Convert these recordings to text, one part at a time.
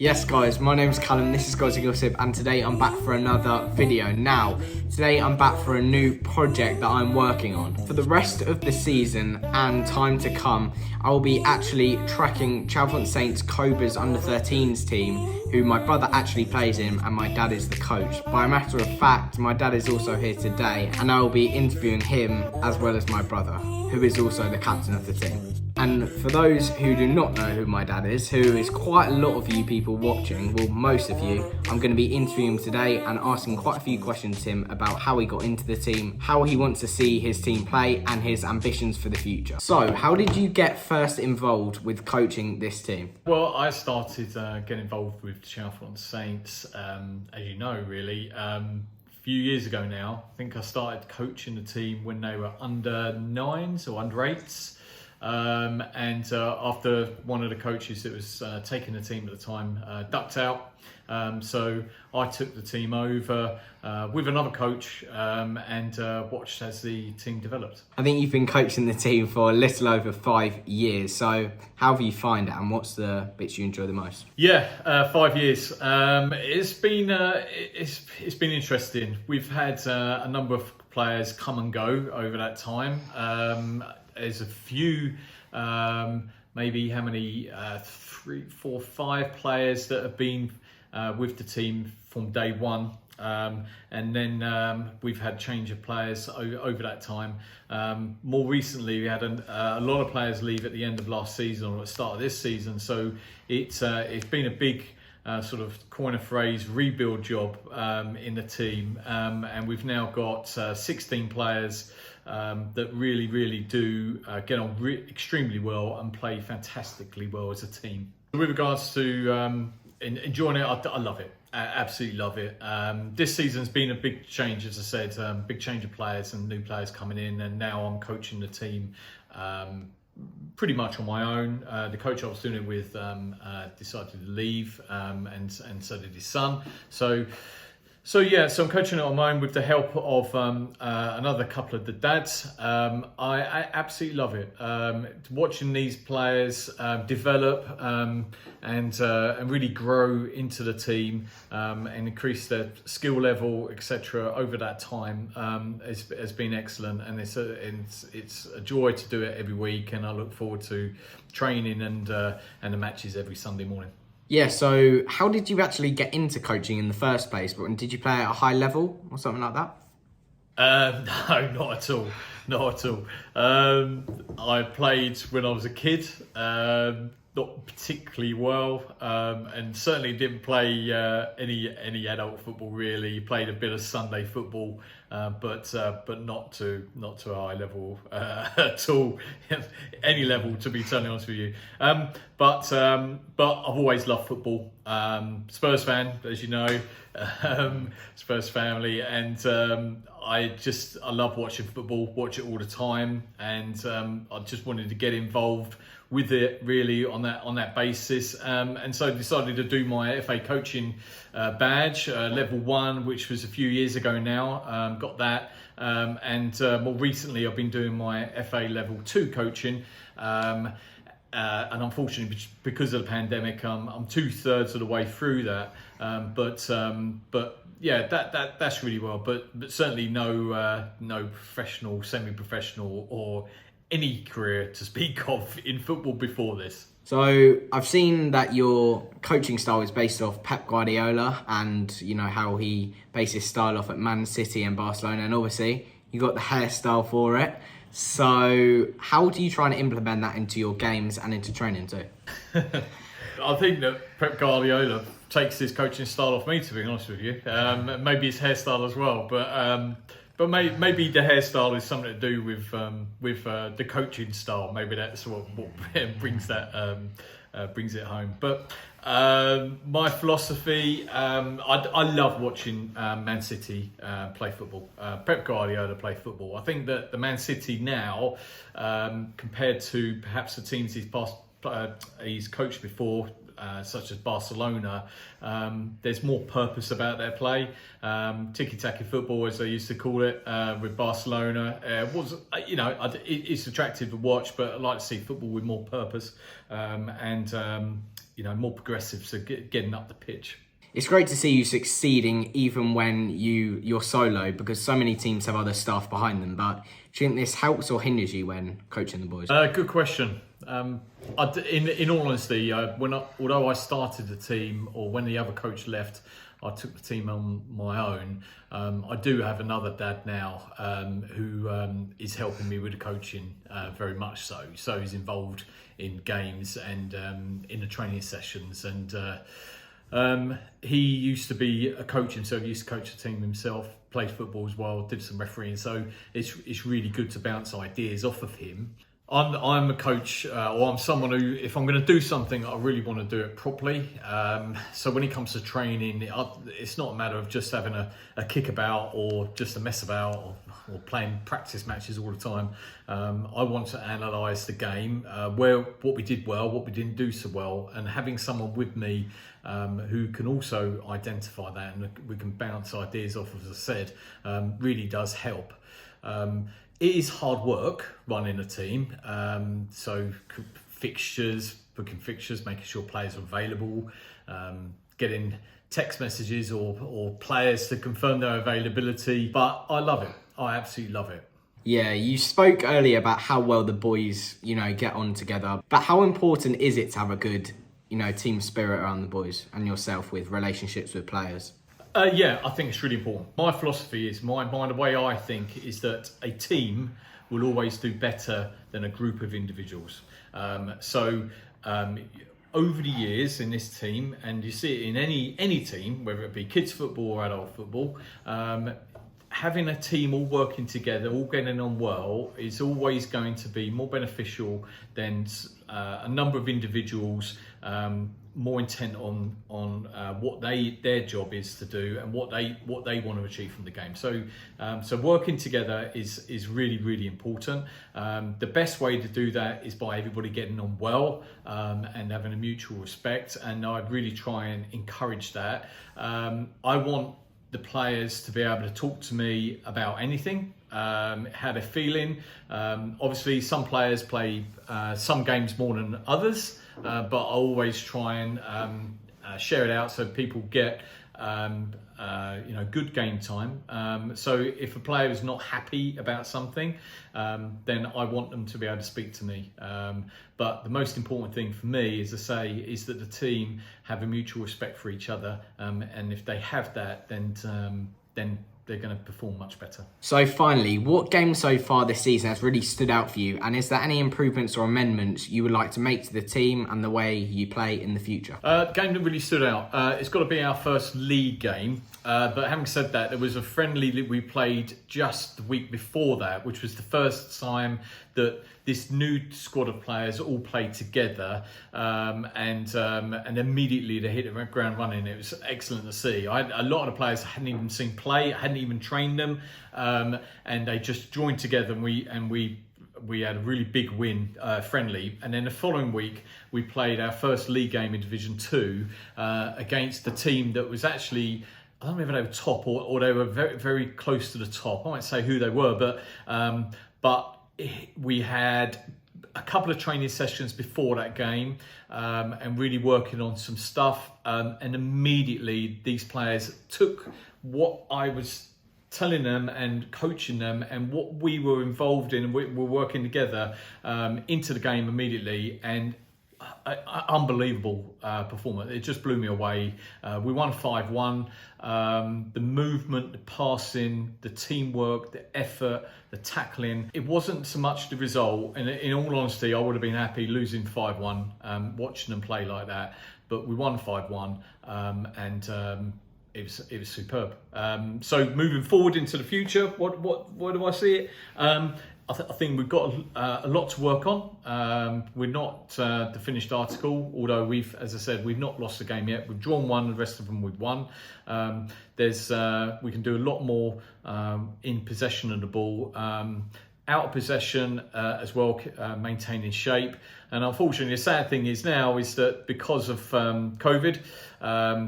Yes guys, my name's Callum, this is Gozzy Gossip, and today I'm back for another video. Now, today I'm back for a new project that I'm working on. For the rest of the season and time to come, I will be actually tracking Chalfont Saints Cobras under-13s team, who my brother actually plays in and my dad is the coach. By a matter of fact, my dad is also here today and I will be interviewing him as well as my brother, who is also the captain of the team. And for those who do not know who my dad is, who is quite a lot of you people watching, well most of you, I'm going to be interviewing him today and asking quite a few questions to him about how he got into the team, how he wants to see his team play and his ambitions for the future. So, how did you get first involved with coaching this team? Well, I started getting involved with Chalfont Saints, as you know, really, a few years ago now. I think I started coaching the team when they were under 9s or under 8s. After one of the coaches that was taking the team at the time ducked out, so I took the team over with another coach and watched as the team developed. I think you've been coaching the team for a little over 5 years, so how have you found it and what's the bits you enjoy the most? Yeah, 5 years. It's been interesting. We've had a number of players come and go over that time. There's a few, maybe how many, 3, 4, 5 players that have been with the team from day one. And then we've had change of players over that time. More recently, we had a lot of players leave at the end of last season or at the start of this season. So it's been a big sort of coin a phrase rebuild job in the team. And we've now got 16 players that really do get on extremely well and play fantastically well as a team. With regards to enjoying it, I love it. I absolutely love it. This season's been a big change, as I said, big change of players and new players coming in, and now I'm coaching the team pretty much on my own. The coach I was doing it with decided to leave, and so did his son. So I'm coaching it on my own with the help of another couple of the dads. I absolutely love it. Watching these players develop and really grow into the team and increase their skill level, etc. over that time has been excellent, and it's a joy to do it every week, and I look forward to training and the matches every Sunday morning. Yeah, so how did you actually get into coaching in the first place? Did you play at a high level or something like that? No, not at all. Not at all. I played when I was a kid, not particularly well, and certainly didn't play any adult football really. Played a bit of Sunday football, but not to a high level at all, any level, to be totally honest with you. But I've always loved football. Spurs fan, as you know, Spurs family, and I love watching football, watch it all the time, and I just wanted to get involved with it really on that basis, and so decided to do my FA coaching badge, level 1, which was a few years ago now. Got that, and more recently I've been doing my FA level 2 coaching. And unfortunately, because of the pandemic, I'm 2/3 of the way through that. But yeah, that's really well. But certainly no professional, semi-professional, or any career to speak of in football before this. So I've seen that your coaching style is based off Pep Guardiola, and you know how he based his style off at Man City and Barcelona, and obviously you got the hairstyle for it. So how do you try and implement that into your games and into training too? I think that Pep Guardiola takes his coaching style off me, to be honest with you. Maybe his hairstyle as well, but maybe the hairstyle is something to do with the coaching style. Maybe that's what brings it home. But my philosophy, I love watching Man City play football. Pep Guardiola play football. I think that the Man City now, compared to perhaps the teams he's coached before, such as Barcelona, there's more purpose about their play. Tiki-taka football, as they used to call it, with Barcelona, it's attractive to watch, but I like to see football with more purpose. more progressive, so getting up the pitch. It's great to see you succeeding even when you're solo, because so many teams have other staff behind them. But do you think this helps or hinders you when coaching the boys? Good question. In all honesty, although I started the team, or when the other coach left, I took the team on my own. I do have another dad now who is helping me with the coaching very much so. So he's involved in games and in the training sessions, and he used to be a coach himself. He used to coach the team himself, played football as well, did some refereeing. So it's really good to bounce ideas off of him. I'm a coach, or I'm someone who, if I'm going to do something, I really want to do it properly. So when it comes to training, it's not a matter of just having a kickabout or just a mess about or playing practice matches all the time. I want to analyse the game, what we did well, what we didn't do so well, and having someone with me who can also identify that, and we can bounce ideas off, as I said, really does help. It is hard work running a team, so fixtures, booking fixtures, making sure players are available, getting text messages or players to confirm their availability, but I love it. I absolutely love it. Yeah, you spoke earlier about how well the boys, get on together, but how important is it to have a good, team spirit around the boys and yourself with relationships with players? Yeah, I think it's really important. My philosophy is, the way I think is that a team will always do better than a group of individuals. Over the years in this team, and you see it in any team, whether it be kids football or adult football, having a team all working together, all getting on well, is always going to be more beneficial than a number of individuals more intent on what their job is to do and what they want to achieve from the game. So working together is really, really important. The best way to do that is by everybody getting on well and having a mutual respect. And I really try and encourage that. I want the players to be able to talk to me about anything, how they're feeling. Obviously, some players play some games more than others, but I always try and share it out so people get good game time. So if a player is not happy about something, then I want them to be able to speak to me. But the most important thing for me, as I say, is that the team have a mutual respect for each other. And if they have that, then they're going to perform much better. So finally, what game so far this season has really stood out for you? And is there any improvements or amendments you would like to make to the team and the way you play in the future? Game that really stood out, it's got to be our first league game. But having said that, there was a friendly that we played just the week before that, which was the first time that this new squad of players all played together, and immediately they hit the ground running. It was excellent to see. A lot of the players I hadn't even seen play, I hadn't even trained them, and they just joined together, and we had a really big win, friendly. And then the following week, we played our first league game in Division 2 against the team that was actually, I don't know if they were top or they were very, very close to the top. I won't say who they were, but we had a couple of training sessions before that game and really working on some stuff. And immediately these players took what I was telling them and coaching them and what we were involved in and we were working together into the game immediately. And unbelievable performance. It just blew me away. We won 5-1. The movement, the passing, the teamwork, the effort, the tackling. It wasn't so much the result. And in all honesty, I would have been happy losing 5-1, watching them play like that. But we won 5-1, and it was superb. So moving forward into the future, what do I see it? I think we've got a lot to work on. We're not the finished article, although as I said, we've not lost a game yet. We've drawn one, the rest of them we've won. We can do a lot more in possession of the ball. out of possession as well, maintaining shape. And unfortunately, the sad thing is now is that because of COVID,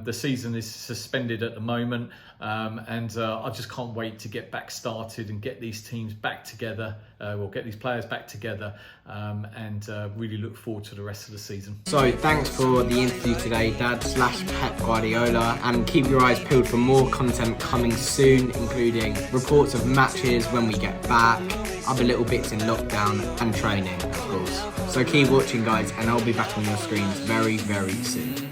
the season is suspended at the moment, and I just can't wait to get back started and get these teams back together. We'll get these players back together, and really look forward to the rest of the season. So thanks for the interview today, Dad / Pep Guardiola, and keep your eyes peeled for more content coming soon, including reports of matches when we get back, other little bits in lockdown, and training, of course. So keep watching, guys, and I'll be back on your screens very, very soon.